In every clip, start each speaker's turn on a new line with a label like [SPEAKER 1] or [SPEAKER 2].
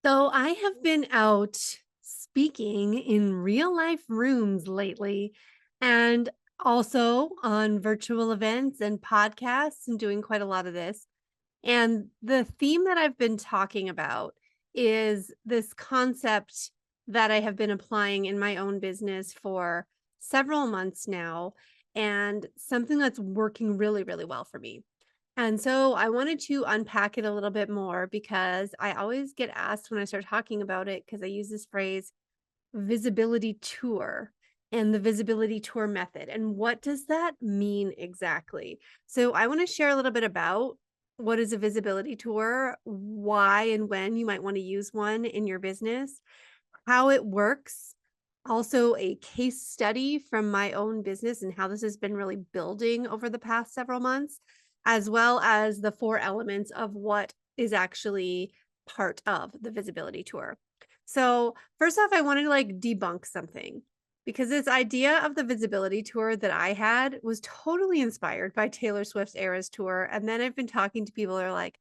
[SPEAKER 1] So I have been out speaking in real life rooms lately and also on virtual events and podcasts and doing quite a lot of this. And the theme that I've been talking about is this concept that I have been applying in my own business for several months now, and something that's working really, really well for me. And so I wanted to unpack it a little bit more because I always get asked when I start talking about it, because I use this phrase visibility tour and the visibility tour method. And what does that mean exactly? So I want to share a little bit about what is a visibility tour, why and when you might want to use one in your business, how it works, also a case study from my own business and how this has been really building over the past several months, as well as the four elements of what is actually part of the visibility tour. So, first off, I wanted to debunk something because this idea of the visibility tour that I had was totally inspired by Taylor Swift's Eras tour. And then I've been talking to people that are like,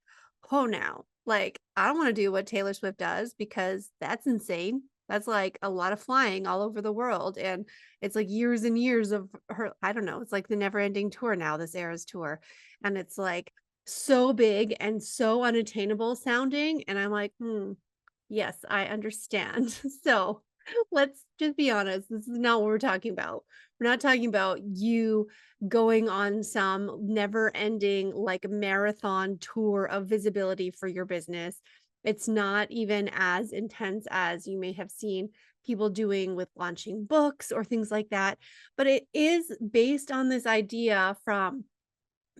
[SPEAKER 1] oh, now, I don't want to do what Taylor Swift does because that's insane. That's like a lot of flying all over the world. And it's like years and years of her. I don't know. It's like the never ending tour now, this Eras tour. And it's like so big and so unattainable sounding. And I'm like, yes, I understand. So let's just be honest. This is not what we're talking about. We're not talking about you going on some never ending marathon tour of visibility for your business. It's not even as intense as you may have seen people doing with launching books or things like that. But it is based on this idea from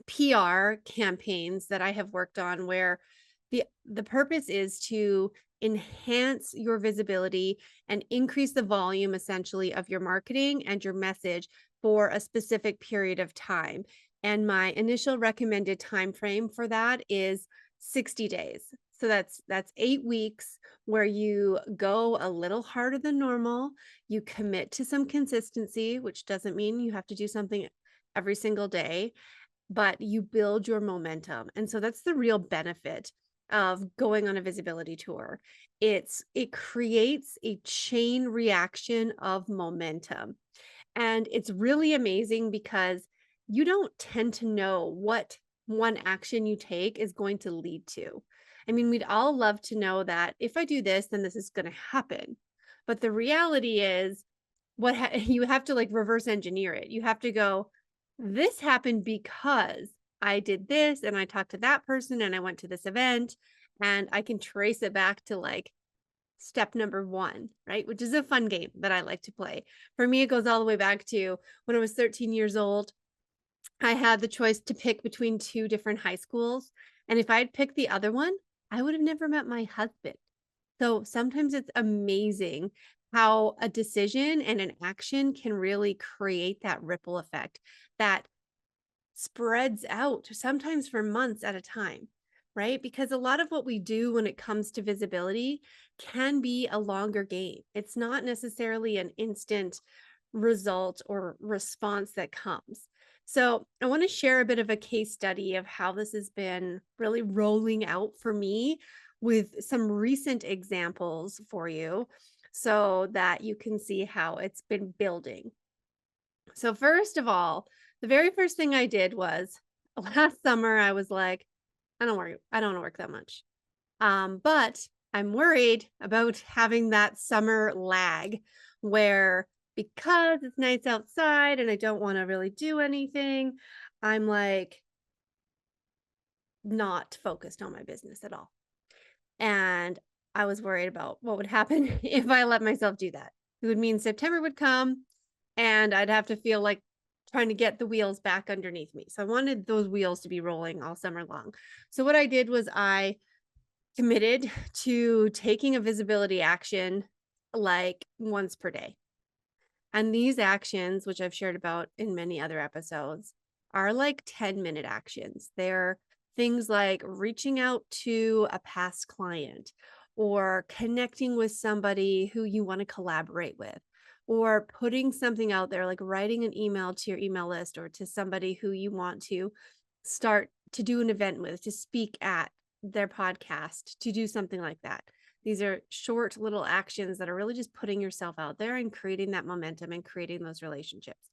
[SPEAKER 1] PR campaigns that I have worked on where the purpose is to enhance your visibility and increase the volume essentially of your marketing and your message for a specific period of time. And my initial recommended time frame for that is 60 days. So that's 8 weeks where you go a little harder than normal, you commit to some consistency, which doesn't mean you have to do something every single day, but you build your momentum. And so that's the real benefit of going on a visibility tour. It creates a chain reaction of momentum. And it's really amazing because you don't tend to know what one action you take is going to lead to. I mean, we'd all love to know that if I do this, then this is going to happen. But the reality is, you have to reverse engineer it. You have to go, this happened because I did this and I talked to that person and I went to this event, and I can trace it back to step number one, right? Which is a fun game that I like to play. For me, it goes all the way back to when I was 13 years old. I had the choice to pick between two different high schools. And if I'd picked the other one, I would have never met my husband. So sometimes it's amazing how a decision and an action can really create that ripple effect that spreads out sometimes for months at a time, right? Because a lot of what we do when it comes to visibility can be a longer game. It's not necessarily an instant result or response that comes. So, I want to share a bit of a case study of how this has been really rolling out for me with some recent examples for you so that you can see how it's been building. So first of all, the very first thing I did was last summer I was like, I don't want to work that much. But I'm worried about having that summer lag where because it's nice outside and I don't want to really do anything, I'm not focused on my business at all. And I was worried about what would happen if I let myself do that. It would mean September would come and I'd have to feel like trying to get the wheels back underneath me. So I wanted those wheels to be rolling all summer long. So what I did was I committed to taking a visibility action once per day. And these actions, which I've shared about in many other episodes, are like 10-minute actions. They're things like reaching out to a past client or connecting with somebody who you want to collaborate with, or putting something out there, like writing an email to your email list or to somebody who you want to start to do an event with, to speak at their podcast, to do something like that. These are short little actions that are really just putting yourself out there and creating that momentum and creating those relationships.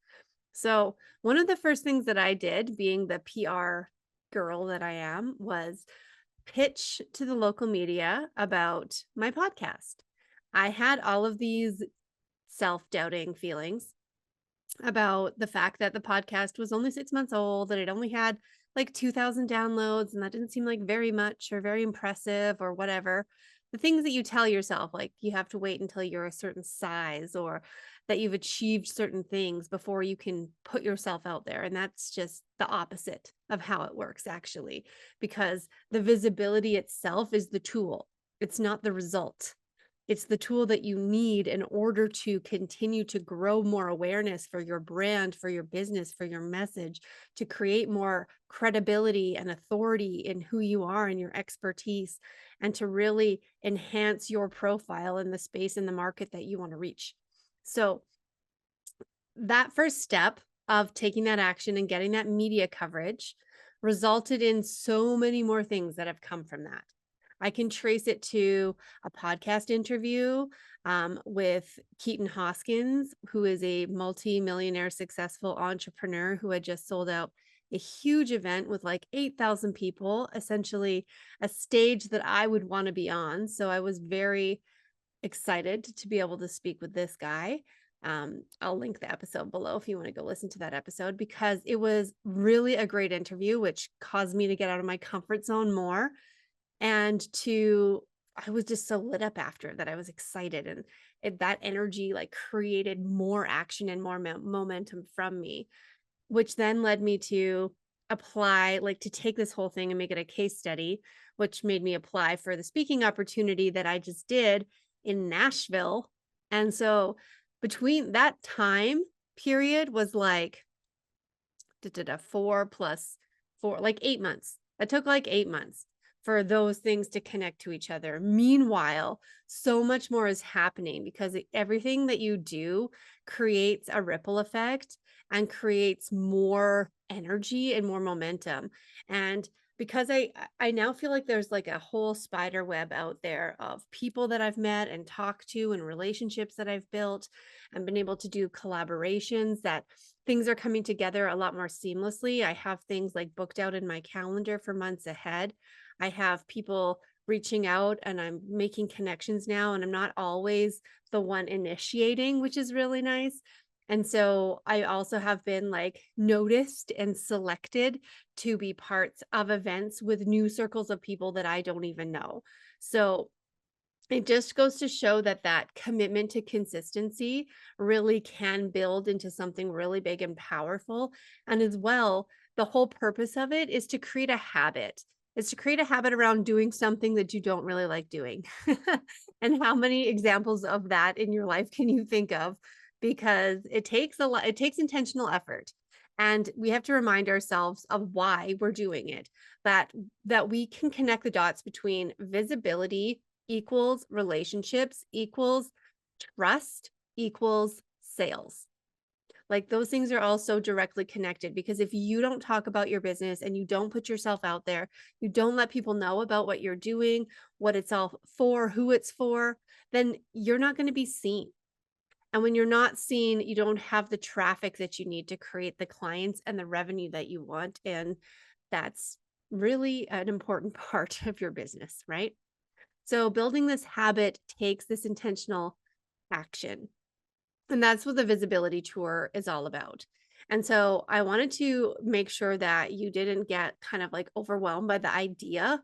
[SPEAKER 1] So, one of the first things that I did, being the PR girl that I am, was pitch to the local media about my podcast. I had all of these self-doubting feelings about the fact that the podcast was only 6 months old and it only had like 2,000 downloads, and that didn't seem like very much or very impressive or whatever. The things that you tell yourself, like you have to wait until you're a certain size or that you've achieved certain things before you can put yourself out there. And that's just the opposite of how it works, actually, because the visibility itself is the tool, it's not the result. It's the tool that you need in order to continue to grow more awareness for your brand, for your business, for your message, to create more credibility and authority in who you are and your expertise, and to really enhance your profile in the space in the market that you want to reach. So, that first step of taking that action and getting that media coverage resulted in so many more things that have come from that. I can trace it to a podcast interview with Keaton Hoskins, who is a multi-millionaire successful entrepreneur who had just sold out a huge event with like 8,000 people, essentially a stage that I would want to be on. So I was very excited to be able to speak with this guy. I'll link the episode below if you want to go listen to that episode, because it was really a great interview, which caused me to get out of my comfort zone more. And I was just so lit up after that. I was excited, and that energy like created more action and more momentum from me, which then led me to apply, like to take this whole thing and make it a case study, which made me apply for the speaking opportunity that I just did in Nashville. And so between that time period was like 4 plus 4, like 8 months. It took like 8 months for those things to connect to each other. Meanwhile, so much more is happening because everything that you do creates a ripple effect and creates more energy and more momentum. And because I now feel like there's like a whole spider web out there of people that I've met and talked to and relationships that I've built and been able to do collaborations, that things are coming together a lot more seamlessly. I have things like booked out in my calendar for months ahead. I have people reaching out and I'm making connections now, and I'm not always the one initiating, which is really nice. And so I also have been like noticed and selected to be parts of events with new circles of people that I don't even know. So it just goes to show that that commitment to consistency really can build into something really big and powerful. And as well, the whole purpose of it is to create a habit. It's to create a habit around doing something that you don't really like doing. And how many examples of that in your life can you think of? Because it takes a lot, it takes intentional effort. And we have to remind ourselves of why we're doing it, that we can connect the dots between visibility equals relationships equals trust equals sales. Like those things are all so directly connected, because if you don't talk about your business and you don't put yourself out there, you don't let people know about what you're doing, what it's all for, who it's for, then you're not going to be seen. And when you're not seen, you don't have the traffic that you need to create the clients and the revenue that you want. And that's really an important part of your business, right? So building this habit takes this intentional action. And that's what the visibility tour is all about. And so I wanted to make sure that you didn't get kind of like overwhelmed by the idea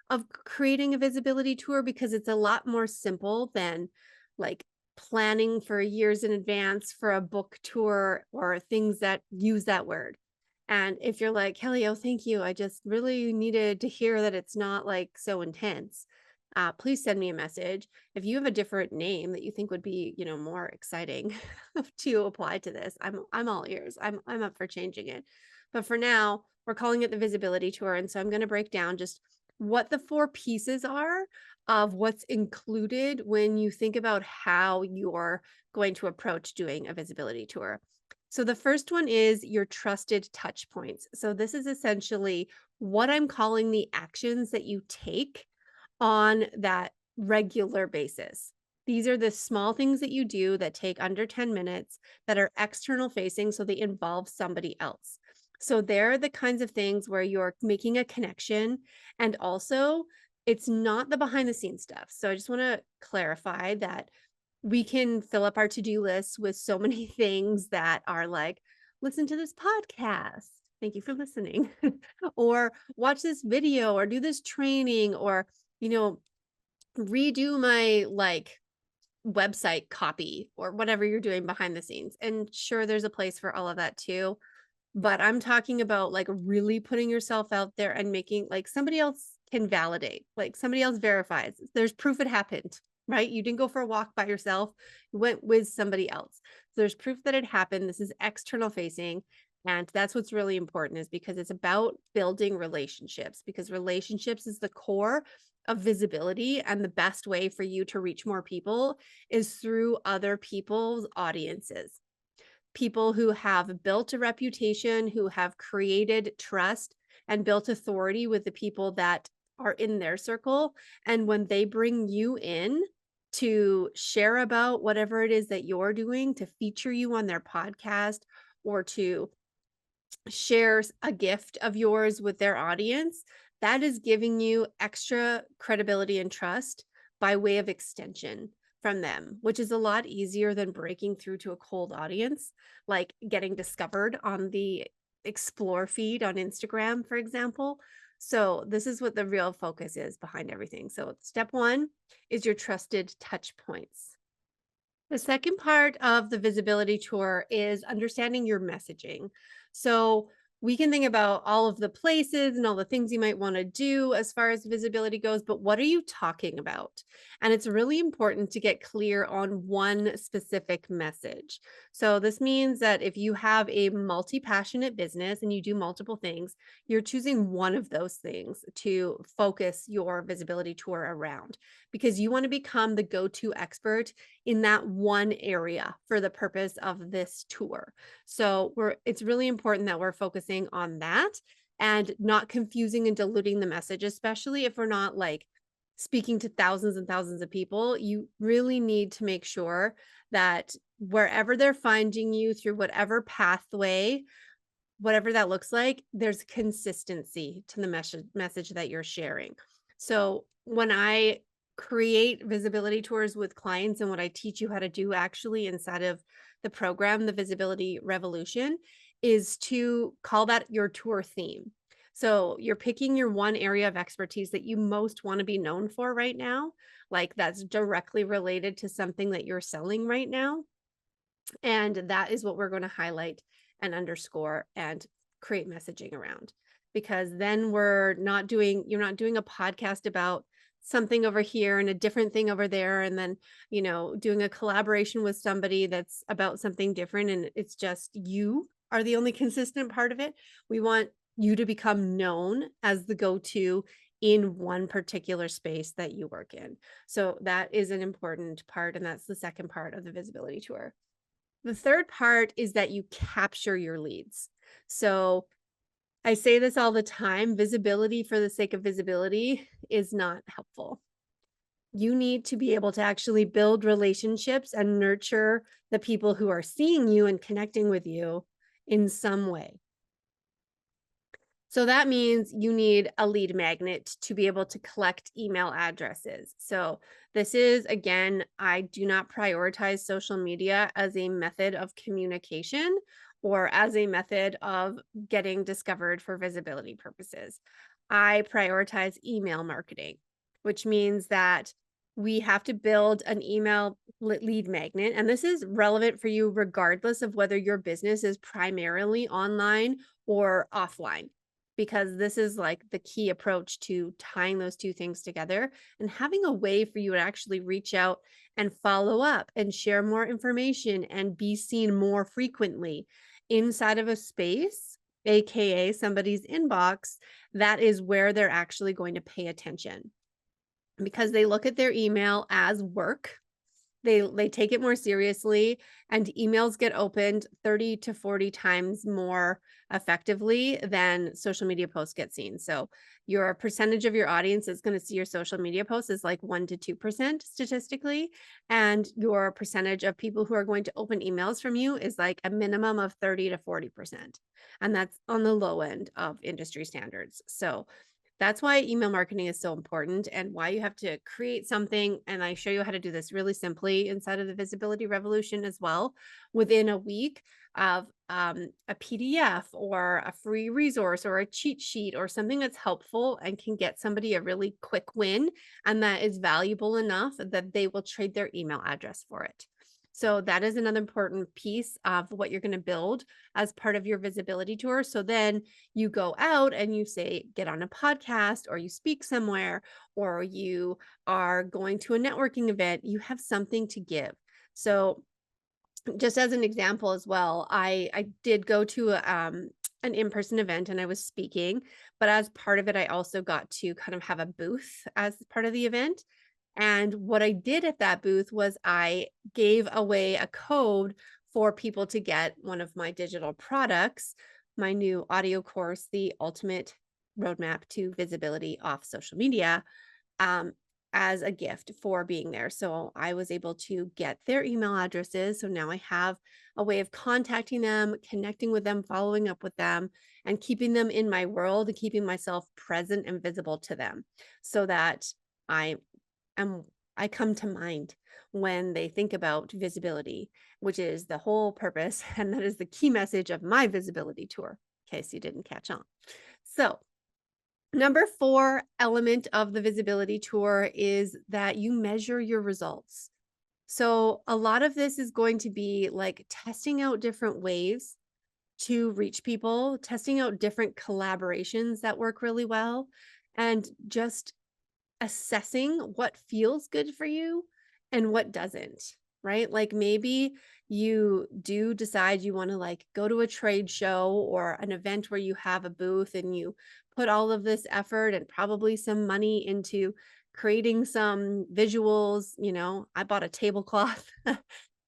[SPEAKER 1] of creating a visibility tour, because it's a lot more simple than like planning for years in advance for a book tour or things that use that word. And if you're like, Kelly, oh, thank you, I just really needed to hear that it's not like so intense, please send me a message. If you have a different name that you think would be, more exciting to apply to this, I'm all ears. I'm up for changing it. But for now, we're calling it the visibility tour. And so I'm going to break down just what the 4 pieces are of what's included when you think about how you're going to approach doing a visibility tour. So the first one is your trusted touch points. So this is essentially what I'm calling the actions that you take on that regular basis. These are the small things that you do that take under 10 minutes that are external facing, so they involve somebody else. So they're the kinds of things where you're making a connection, and also it's not the behind the scenes stuff. So I just want to clarify that we can fill up our to-do lists with so many things that are like, listen to this podcast. Thank you for listening. Or watch this video or do this training or, redo my like website copy or whatever you're doing behind the scenes. And sure, there's a place for all of that too. But I'm talking about like really putting yourself out there and making like somebody else can validate, like somebody else verifies. There's proof it happened, right? You didn't go for a walk by yourself, you went with somebody else. So there's proof that it happened. This is external facing. And that's what's really important, is because it's about building relationships, because relationships is the core of visibility. And the best way for you to reach more people is through other people's audiences, people who have built a reputation, who have created trust and built authority with the people that are in their circle. And when they bring you in to share about whatever it is that you're doing, to feature you on their podcast or to share a gift of yours with their audience, that is giving you extra credibility and trust by way of extension from them, which is a lot easier than breaking through to a cold audience, like getting discovered on the explore feed on Instagram, for example. So this is what the real focus is behind everything. So step one is your trusted touch points. The second part of the visibility tour is understanding your messaging. So we can think about all of the places and all the things you might want to do as far as visibility goes, but what are you talking about? And it's really important to get clear on one specific message. So this means that if you have a multi-passionate business and you do multiple things, you're choosing one of those things to focus your visibility tour around, because you want to become the go-to expert in that one area for the purpose of this tour. So it's really important that we're focusing on that and not confusing and diluting the message, especially if we're not like speaking to thousands and thousands of people. You really need to make sure that wherever they're finding you through whatever pathway, whatever that looks like, there's consistency to the message that you're sharing. So when I create visibility tours with clients, and what I teach you how to do actually inside of the program, the Visibility Revolution, is to call that your tour theme. So you're picking your one area of expertise that you most want to be known for right now, like that's directly related to something that you're selling right now. And that is what we're going to highlight and underscore and create messaging around, because then you're not doing a podcast about something over here and a different thing over there, and then doing a collaboration with somebody that's about something different, and it's just you are the only consistent part of it. We want you to become known as the go-to in one particular space that you work in. So that is an important part, and that's the second part of the visibility tour. The third part is that you capture your leads. So I say this all the time, visibility for the sake of visibility is not helpful. You need to be able to actually build relationships and nurture the people who are seeing you and connecting with you in some way. So that means you need a lead magnet to be able to collect email addresses. So this is, again, I do not prioritize social media as a method of communication or as a method of getting discovered for visibility purposes. I prioritize email marketing, which means that we have to build an email lead magnet. And this is relevant for you regardless of whether your business is primarily online or offline, because this is like the key approach to tying those two things together and having a way for you to actually reach out and follow up and share more information and be seen more frequently inside of a space, aka somebody's inbox. That is where they're actually going to pay attention, because they look at their email as work They take it more seriously, and emails get opened 30 to 40 times more effectively than social media posts get seen. So your percentage of your audience that's going to see your social media posts is like 1 to 2% statistically, and your percentage of people who are going to open emails from you is like a minimum of 30 to 40%. And that's on the low end of industry standards. So that's why email marketing is so important and why you have to create something. And I show you how to do this really simply inside of the Visibility Revolution as well, within a week of a PDF or a free resource or a cheat sheet or something that's helpful and can get somebody a really quick win and that is valuable enough that they will trade their email address for it. So that is another important piece of what you're going to build as part of your visibility tour. So then you go out and you say, get on a podcast, or you speak somewhere, or you are going to a networking event, you have something to give. So just as an example as well, I did go to an in-person event and I was speaking, but as part of it, I also got to kind of have a booth as part of the event. And what I did at that booth was I gave away a code for people to get one of my digital products, my new audio course, The Ultimate Roadmap to Visibility Off Social Media, um, as a gift for being there. So I was able to get their email addresses. So now I have a way of contacting them, connecting with them, following up with them, and keeping them in my world and keeping myself present and visible to them so that I am I come to mind when they think about visibility, which is the whole purpose. And that is the key message of my visibility tour, in case you didn't catch on. So number 4 element of the visibility tour is that you measure your results. So a lot of this is going to be like testing out different ways to reach people, testing out different collaborations that work really well, and just assessing what feels good for you and what doesn't, right? Like maybe you do decide you want to like go to a trade show or an event where you have a booth and you put all of this effort and probably some money into creating some visuals. I bought a tablecloth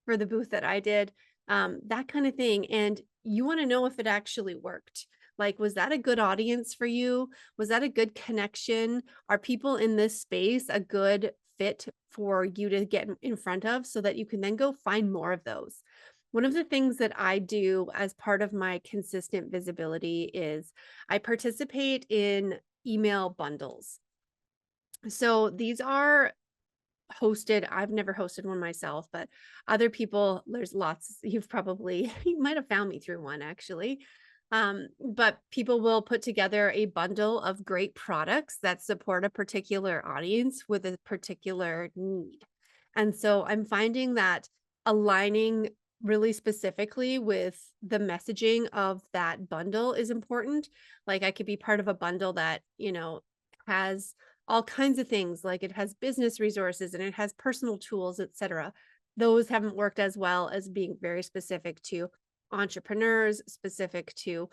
[SPEAKER 1] for the booth that I did, that kind of thing. And you want to know if it actually worked. Like, was that a good audience for you? Was that a good connection? Are people in this space a good fit for you to get in front of so that you can then go find more of those? One of the things that I do as part of my consistent visibility is I participate in email bundles. So these are hosted. I've never hosted one myself, but other people, there's lots. You might have found me through one actually. But people will put together a bundle of great products that support a particular audience with a particular need. And so I'm finding that aligning really specifically with the messaging of that bundle is important. Like I could be part of a bundle that, has all kinds of things, like it has business resources and it has personal tools, etc. Those haven't worked as well as being very specific to entrepreneurs, specific to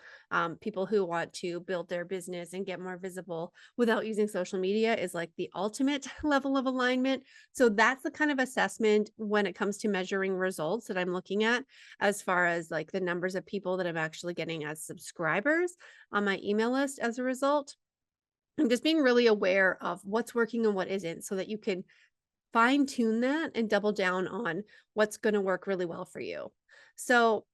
[SPEAKER 1] people who want to build their business and get more visible without using social media is like the ultimate level of alignment. So that's the kind of assessment when it comes to measuring results that I'm looking at, as far as like the numbers of people that I'm actually getting as subscribers on my email list as a result. I'm just being really aware of what's working and what isn't so that you can fine tune that and double down on what's going to work really well for you. So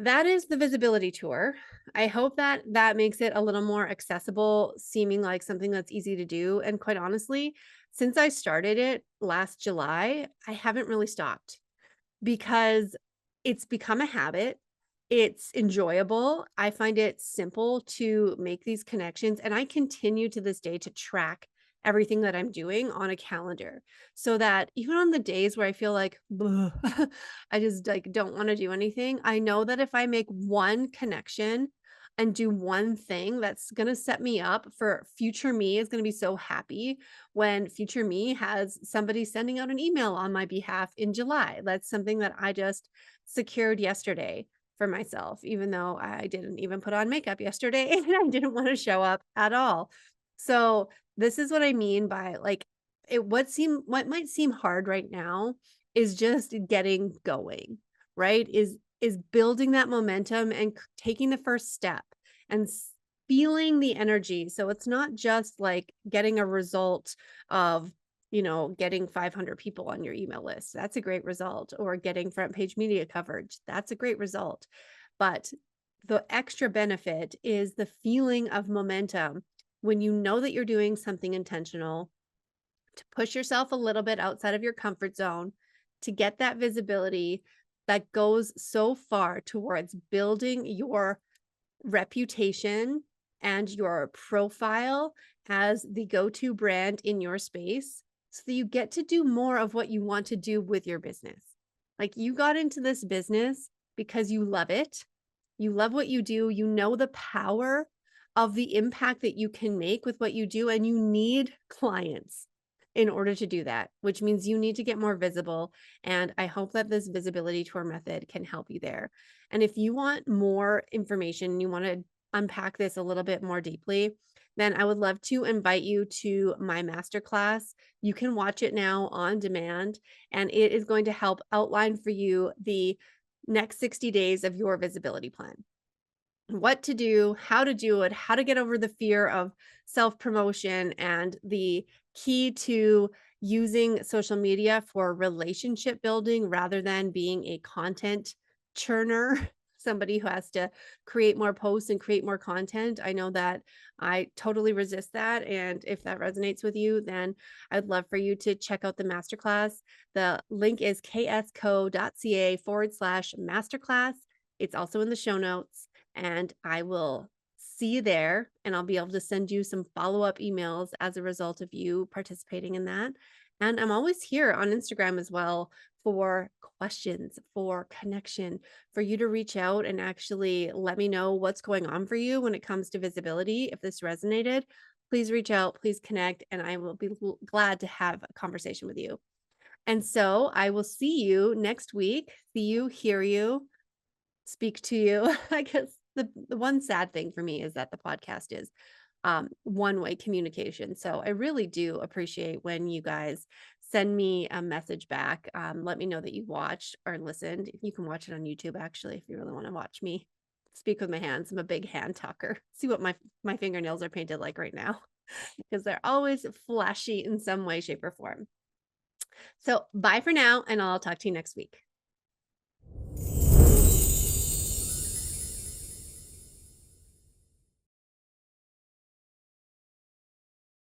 [SPEAKER 1] that is the visibility tour. I hope that that makes it a little more accessible, seeming like something that's easy to do. And quite honestly, since I started it last July, I haven't really stopped because it's become a habit. It's enjoyable. I find it simple to make these connections, and I continue to this day to track everything that I'm doing on a calendar so that even on the days where I feel like I just like don't want to do anything, I know that if I make one connection and do one thing that's going to set me up for future me is going to be so happy when future me has somebody sending out an email on my behalf in July. That's something that I just secured yesterday for myself, even though I didn't even put on makeup yesterday and I didn't want to show up at all. So this is what I mean by like what might seem hard right now is just getting going, right? Is building that momentum and taking the first step and feeling the energy. So it's not just like getting a result of, getting 500 people on your email list. That's a great result. Or getting front page media coverage. That's a great result. But the extra benefit is the feeling of momentum when you know that you're doing something intentional, to push yourself a little bit outside of your comfort zone, to get that visibility that goes so far towards building your reputation and your profile as the go-to brand in your space, so that you get to do more of what you want to do with your business. Like, you got into this business because you love it. You love what you do. You know the power of the impact that you can make with what you do, and you need clients in order to do that, which means you need to get more visible. And I hope that this visibility tour method can help you there. And if you want more information, you want to unpack this a little bit more deeply, then I would love to invite you to my masterclass. You can watch it now on demand, and it is going to help outline for you the next 60 days of your visibility plan. What to do, how to do it, how to get over the fear of self-promotion, and the key to using social media for relationship building rather than being a content churner, somebody who has to create more posts and create more content. I know that I totally resist that. And if that resonates with you, then I'd love for you to check out the masterclass. The link is ksco.ca/masterclass. It's also in the show notes. And I will see you there, and I'll be able to send you some follow-up emails as a result of you participating in that. And I'm always here on Instagram as well for questions, for connection, for you to reach out and actually let me know what's going on for you when it comes to visibility. If this resonated, please reach out, please connect, and I will be glad to have a conversation with you. And so I will see you next week. See you, hear you, speak to you. I guess the one sad thing for me is that the podcast is one-way communication. So I really do appreciate when you guys send me a message back. Let me know that you watched or listened. You can watch it on YouTube, actually, if you really want to watch me speak with my hands. I'm a big hand talker. See what my fingernails are painted like right now, because they're always flashy in some way, shape, or form. So bye for now, and I'll talk to you next week.